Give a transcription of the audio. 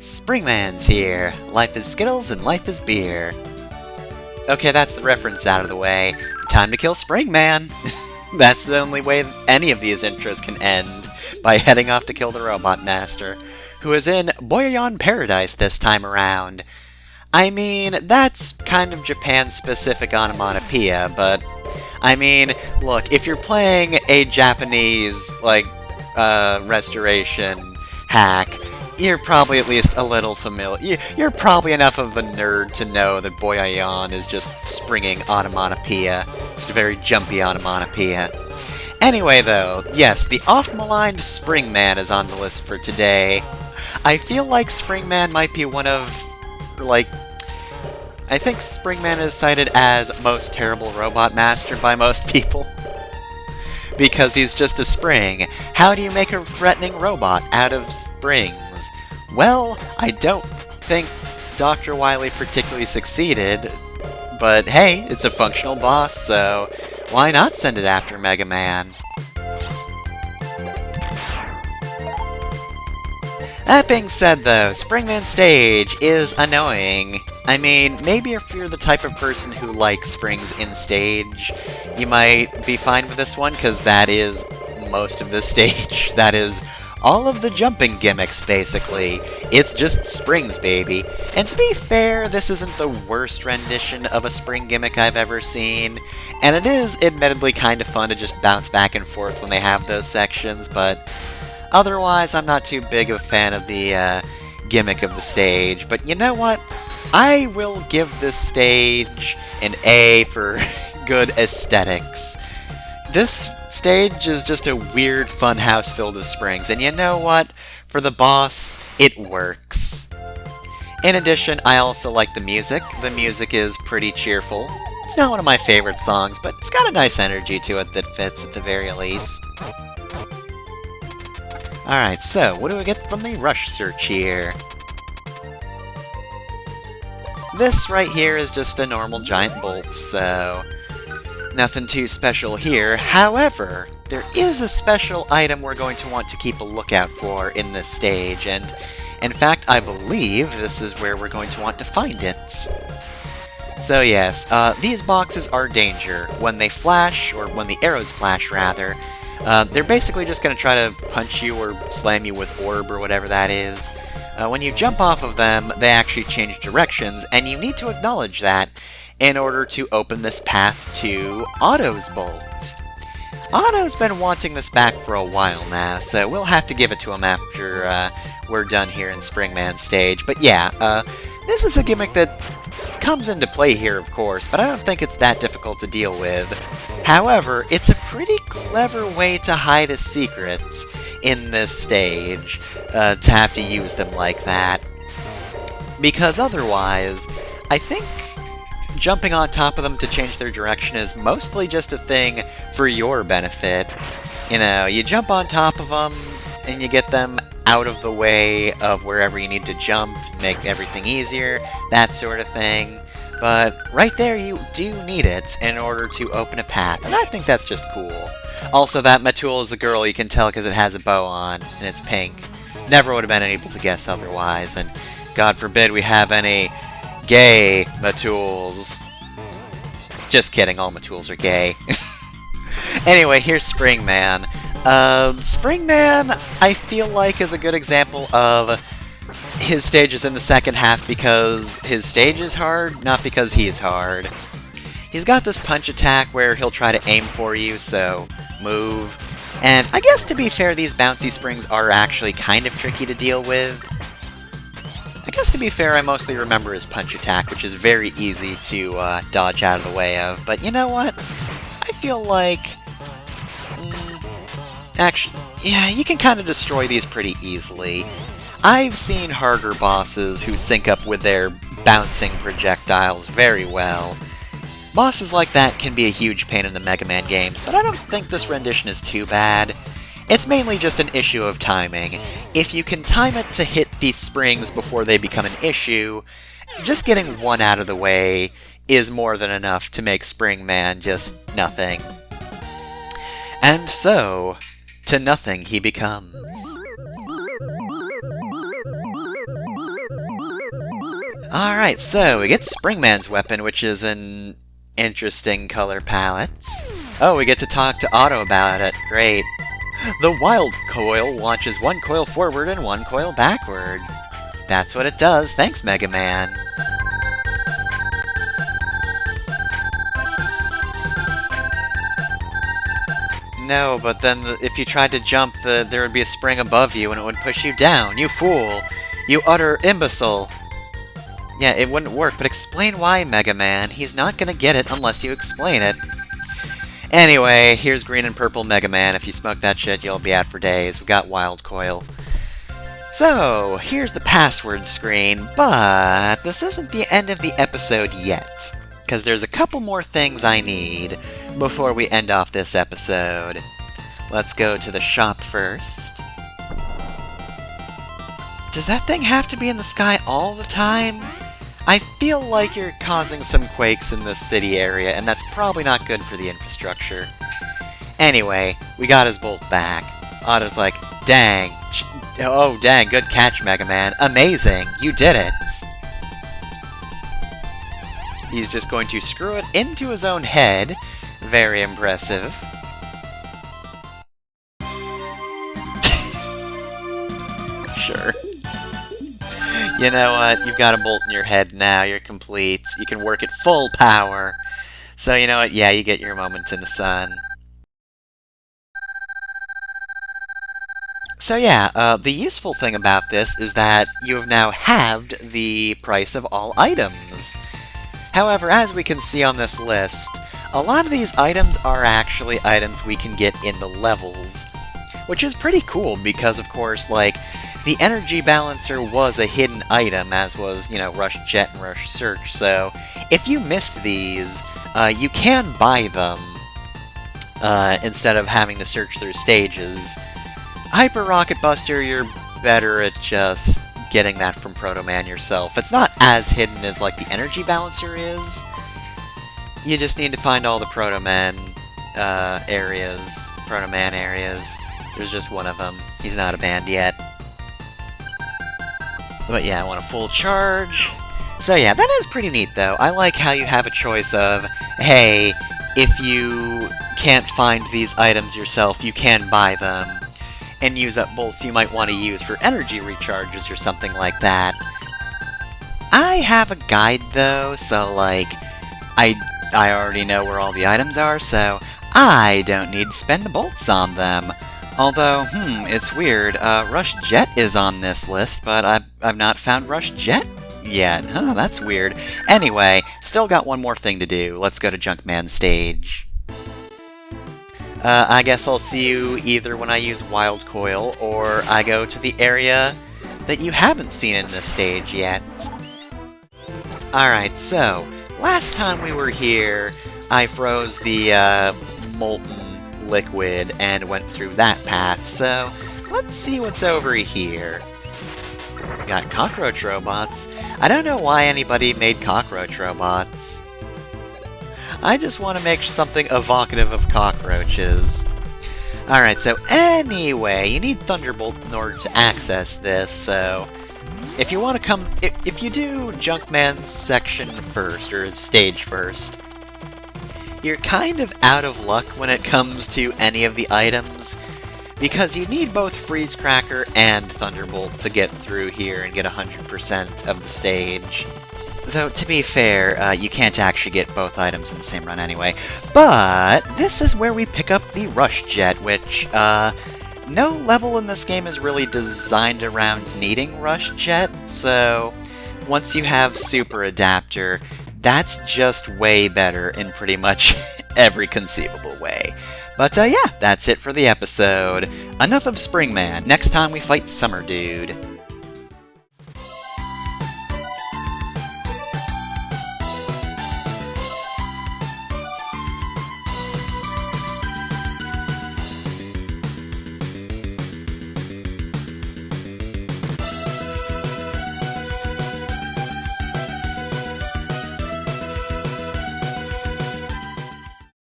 Springman's here. Life is Skittles and life is beer. Okay, that's the reference out of the way. Time to kill Springman! That's the only way any of these intros can end, by heading off to kill the Robot Master, who is in Boyan Paradise this time around. I mean, that's kind of Japan-specific onomatopoeia, but I mean, look, if you're playing a Japanese, restoration hack, you're probably at least a little familiar. You're probably enough of a nerd to know that Boyan is just springing onomatopoeia. It's a very jumpy onomatopoeia. Anyway, though, yes, the off-maligned Springman is on the list for today. I feel like Springman might be one of, I think Springman is cited as most terrible robot master by most people. Because he's just a spring. How do you make a threatening robot out of springs? Well, I don't think Dr. Wily particularly succeeded, but hey, it's a functional boss, so why not send it after Mega Man? That being said, though, Springman Stage is annoying. I mean, maybe if you're the type of person who likes springs in stage, you might be fine with this one, because that is most of the stage. That is all of the jumping gimmicks, basically. It's just springs, baby. And to be fair, this isn't the worst rendition of a spring gimmick I've ever seen, and it is admittedly kind of fun to just bounce back and forth when they have those sections, but otherwise, I'm not too big of a fan of the gimmick of the stage. But you know what? I will give this stage an A for good aesthetics. This stage is just a weird fun house filled with springs, and you know what? For the boss, it works. In addition, I also like the music. The music is pretty cheerful. It's not one of my favorite songs, but it's got a nice energy to it that fits at the very least. Alright, so what do we get from the rush search here? This right here is just a normal giant bolt, so nothing too special here. However, there is a special item we're going to want to keep a lookout for in this stage, and in fact, I believe this is where we're going to want to find it. So yes, these boxes are danger. When they flash, or when the arrows flash, rather, they're basically just going to try to punch you or slam you with orb or whatever that is. When you jump off of them, they actually change directions, and you need to acknowledge that in order to open this path to Otto's bolts. Otto's been wanting this back for a while now, so we'll have to give it to him after we're done here in Springman Stage. But yeah, this is a gimmick that comes into play here, of course, but I don't think it's that difficult to deal with. However, it's a pretty clever way to hide his secrets in this stage, to have to use them like that. Because otherwise, I think jumping on top of them to change their direction is mostly just a thing for your benefit. You know, you jump on top of them, and you get them out of the way of wherever you need to jump, make everything easier, that sort of thing. But right there, you do need it in order to open a path, and I think that's just cool. Also, that Matul is a girl, you can tell because it has a bow on, and it's pink. Never would have been able to guess otherwise, and God forbid we have any gay Matuls. Just kidding, all Matuls are gay. Anyway, here's Springman. Springman, I feel like, is a good example of his stage is in the second half because his stage is hard, not because he's hard. He's got this punch attack where he'll try to aim for you, so move. And I guess to be fair, these bouncy springs are actually kind of tricky to deal with. I guess to be fair, I mostly remember his punch attack, which is very easy to dodge out of the way of. But you know what? I feel like actually, yeah, you can kind of destroy these pretty easily. I've seen harder bosses who sync up with their bouncing projectiles very well. Bosses like that can be a huge pain in the Mega Man games, but I don't think this rendition is too bad. It's mainly just an issue of timing. If you can time it to hit these springs before they become an issue, just getting one out of the way is more than enough to make Springman just nothing. And so, to nothing he becomes. Alright, so we get Springman's weapon, which is an interesting color palette. Oh, we get to talk to Otto about it. Great. The Wild Coil launches one coil forward and one coil backward. That's what it does. Thanks, Mega Man. No, but then if you tried to jump, there would be a spring above you and it would push you down. You fool! You utter imbecile! Yeah, it wouldn't work, but explain why, Mega Man. He's not gonna get it unless you explain it. Anyway, here's green and purple Mega Man. If you smoke that shit, you'll be out for days. We got Wild Coil. So, here's the password screen, but this isn't the end of the episode yet, because there's a couple more things I need before we end off this episode. Let's go to the shop first. Does that thing have to be in the sky all the time? I feel like you're causing some quakes in this city area, and that's probably not good for the infrastructure. Anyway, we got his bolt back. Otto's like, dang. Oh, dang, good catch, Mega Man. Amazing, you did it. He's just going to screw it into his own head. Very impressive. Sure. You know what? You've got a bolt in your head now. You're complete. You can work at full power. So, you know what? Yeah, you get your moment in the sun. So yeah, the useful thing about this is that you have now halved the price of all items. However, as we can see on this list, a lot of these items are actually items we can get in the levels. Which is pretty cool because, of course, like, the energy balancer was a hidden item, as was, you know, Rush Jet and Rush Search, so if you missed these, you can buy them instead of having to search through stages. Hyper Rocket Buster, you're better at just getting that from Proto Man yourself. It's not as hidden as, like, the energy balancer is. You just need to find all the Proto Man areas. There's just one of them. He's not a band yet. But yeah, I want a full charge. So yeah, that is pretty neat, though. I like how you have a choice of, hey, if you can't find these items yourself, you can buy them, and use up bolts you might want to use for energy recharges or something like that. I have a guide, though, so, like, I already know where all the items are, so I don't need to spend the bolts on them. Although, it's weird. Rush Jet is on this list, but I've not found Rush Jet yet. Huh, that's weird. Anyway, still got one more thing to do. Let's go to Junkman's stage. I guess I'll see you either when I use Wild Coil, or I go to the area that you haven't seen in this stage yet. Alright, so, last time we were here, I froze the, molten liquid and went through that path, so let's see what's over here. We got cockroach robots. I don't know why anybody made cockroach robots. I just want to make something evocative of cockroaches. Alright, so anyway, you need Thunderbolt in order to access this, so if you want to come... If you do Junkman's section first, or stage first, you're kind of out of luck when it comes to any of the items, because you need both Freeze Cracker and Thunderbolt to get through here and get 100% of the stage. Though, to be fair, you can't actually get both items in the same run anyway. But this is where we pick up the Rush Jet, which, no level in this game is really designed around needing Rush Jet, so once you have Super Adapter, that's just way better in pretty much every conceivable way. But yeah, that's it for the episode. Enough of Springman. Next time we fight Summer Dude.